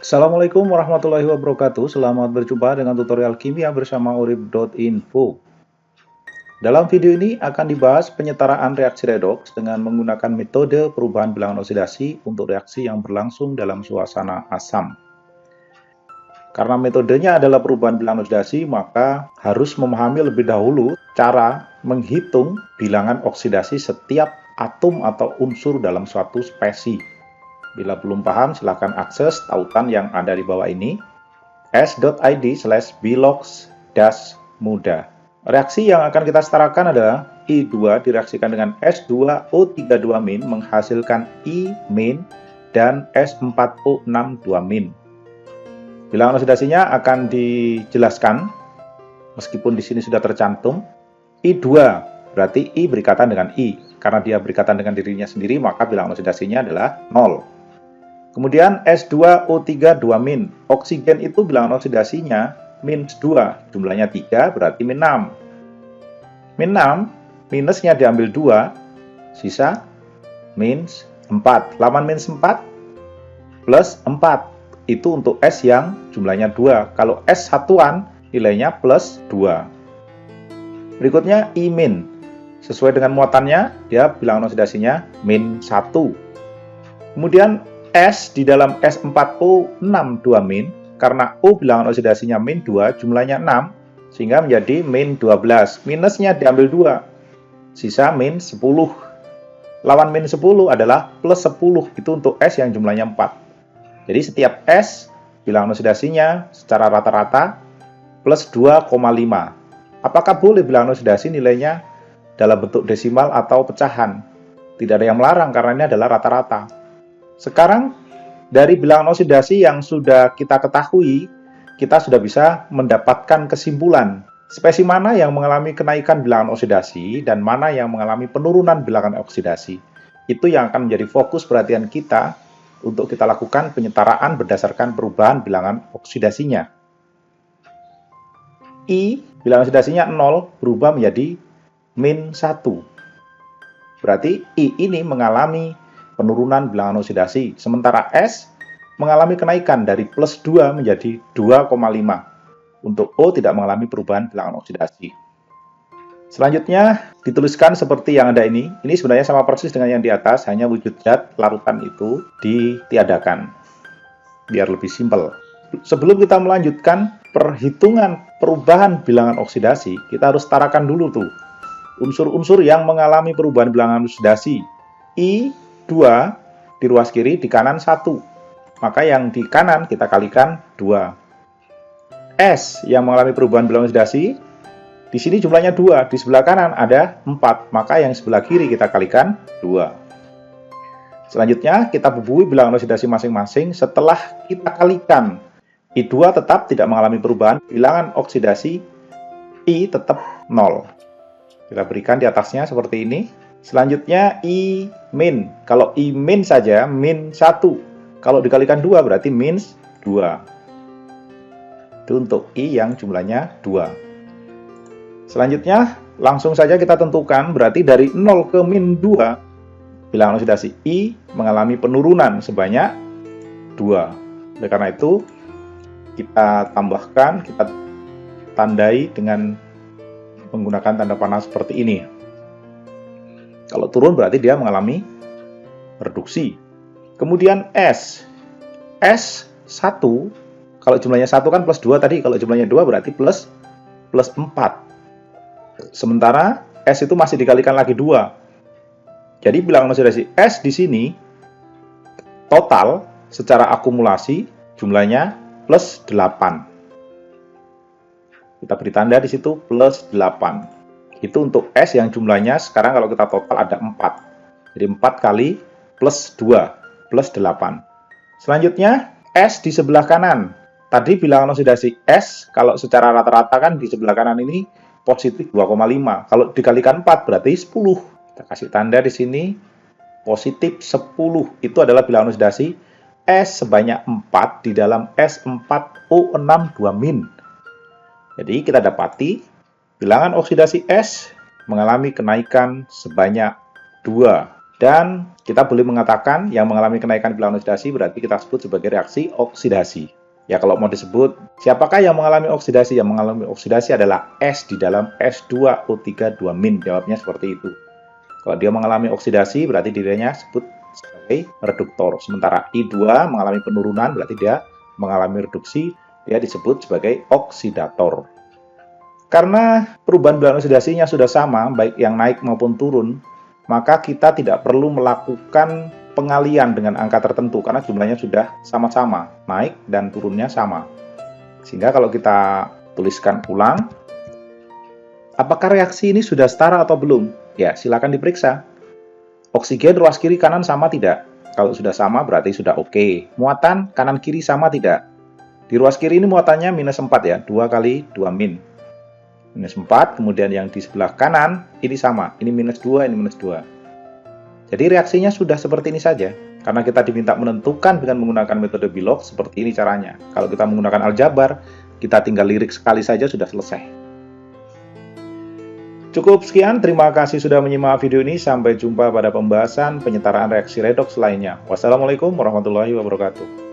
Assalamualaikum warahmatullahi wabarakatuh. Selamat berjumpa dengan tutorial kimia bersama urip.info. Dalam video ini akan dibahas penyetaraan reaksi redoks dengan menggunakan metode perubahan bilangan oksidasi untuk reaksi yang berlangsung dalam suasana asam. Karena metodenya adalah perubahan bilangan oksidasi, maka harus memahami lebih dahulu cara menghitung bilangan oksidasi setiap atom atau unsur dalam suatu spesies. Bila belum paham, silakan akses tautan yang ada di bawah ini, s.id/bilogs-muda. Reaksi yang akan kita setarakan adalah I2 direaksikan dengan S2O32- menghasilkan I- dan S4O62-. Bilangan oksidasinya akan dijelaskan, meskipun di sini sudah tercantum. I2 berarti I berikatan dengan I. Karena dia berikatan dengan dirinya sendiri, maka bilangan oksidasinya adalah 0. Kemudian S2O32-. Oksigen itu bilangan oksidasinya -2. Jumlahnya 3 berarti -6. -6 minusnya diambil 2, sisa -4. Lawan -4 plus 4. Itu untuk S yang jumlahnya 2. Kalau S satuan nilainya plus 2. Berikutnya I-. Sesuai dengan muatannya, dia bilangan oksidasinya -1. Kemudian S di dalam S4O62-, karena O bilangan oksidasinya -2, jumlahnya 6, sehingga menjadi -12. Minusnya diambil 2, sisa -10. Lawan -10 adalah plus 10, itu untuk S yang jumlahnya 4. Jadi setiap S bilangan oksidasinya secara rata-rata plus 2,5. Apakah boleh bilangan oksidasi nilainya dalam bentuk desimal atau pecahan? Tidak ada yang melarang karena ini adalah rata-rata. Sekarang, dari bilangan oksidasi yang sudah kita ketahui, kita sudah bisa mendapatkan kesimpulan spesies mana yang mengalami kenaikan bilangan oksidasi dan mana yang mengalami penurunan bilangan oksidasi. Itu yang akan menjadi fokus perhatian kita untuk kita lakukan penyetaraan berdasarkan perubahan bilangan oksidasinya. I, bilangan oksidasinya 0, berubah menjadi -1. Berarti I ini mengalami penurunan bilangan oksidasi, sementara S mengalami kenaikan dari plus 2 menjadi 2,5. Untuk O tidak mengalami perubahan bilangan oksidasi. Selanjutnya dituliskan seperti yang ada ini. Ini sebenarnya sama persis dengan yang di atas, hanya wujud zat larutan itu ditiadakan biar lebih simpel. Sebelum kita melanjutkan perhitungan perubahan bilangan oksidasi, kita harus setarakan dulu tuh unsur-unsur yang mengalami perubahan bilangan oksidasi. I2 di ruas kiri, di kanan 1. Maka yang di kanan kita kalikan 2. S yang mengalami perubahan bilangan oksidasi, di sini jumlahnya 2, di sebelah kanan ada 4, maka yang sebelah kiri kita kalikan 2. Selanjutnya kita bubuhi bilangan oksidasi masing-masing setelah kita kalikan. I2 tetap tidak mengalami perubahan, bilangan oksidasi I tetap 0. Kita berikan di atasnya seperti ini. Selanjutnya I-. Kalau I- saja -1. Kalau dikalikan 2 berarti -2. Itu untuk I yang jumlahnya 2. Selanjutnya langsung saja kita tentukan, berarti dari 0 ke -2 bilangan oksidasi I mengalami penurunan sebanyak 2. Oleh karena itu kita tambahkan, kita tandai dengan menggunakan tanda panah seperti ini. Kalau turun berarti dia mengalami reduksi. Kemudian S. S1, kalau jumlahnya 1 kan plus 2 tadi, kalau jumlahnya 2 berarti plus 4. Sementara S itu masih dikalikan lagi 2. Jadi bilangan oksidasi S di sini total secara akumulasi jumlahnya plus 8. Kita beri tanda di situ plus 8. Itu untuk S yang jumlahnya sekarang kalau kita total ada 4. Jadi 4 kali plus 2, plus 8. Selanjutnya S di sebelah kanan. Tadi bilangan oksidasi S kalau secara rata-rata kan di sebelah kanan ini positif 2,5. Kalau dikalikan 4 berarti 10. Kita kasih tanda di sini positif 10. Itu adalah bilangan oksidasi S sebanyak 4 di dalam S4O62-. Jadi kita dapati bilangan oksidasi S mengalami kenaikan sebanyak 2. Dan kita boleh mengatakan yang mengalami kenaikan bilangan oksidasi berarti kita sebut sebagai reaksi oksidasi. Ya kalau mau disebut, siapakah yang mengalami oksidasi? Yang mengalami oksidasi adalah S di dalam S2O3 2-. Jawabnya seperti itu. Kalau dia mengalami oksidasi berarti dirinya sebut sebagai reduktor. Sementara I2 mengalami penurunan berarti dia mengalami reduksi, dia disebut sebagai oksidator. Karena perubahan bilangan oksidasinya sudah sama, baik yang naik maupun turun, maka kita tidak perlu melakukan pengalian dengan angka tertentu karena jumlahnya sudah sama-sama, naik dan turunnya sama. Sehingga kalau kita tuliskan ulang, apakah reaksi ini sudah setara atau belum? Ya, silakan diperiksa. Oksigen ruas kiri kanan sama tidak? Kalau sudah sama berarti sudah oke. Muatan kanan kiri sama tidak? Di ruas kiri ini muatannya minus 4 ya, 2 kali 2 min. Minus 4, kemudian yang di sebelah kanan ini sama, ini minus 2, ini minus 2. Jadi reaksinya sudah seperti ini saja. Karena kita diminta menentukan dengan menggunakan metode Bilog, seperti ini caranya. Kalau kita menggunakan aljabar, kita tinggal lirik sekali saja sudah selesai. Cukup sekian, terima kasih sudah menyimak video ini. Sampai jumpa pada pembahasan penyetaraan reaksi redoks lainnya. Wassalamualaikum warahmatullahi wabarakatuh.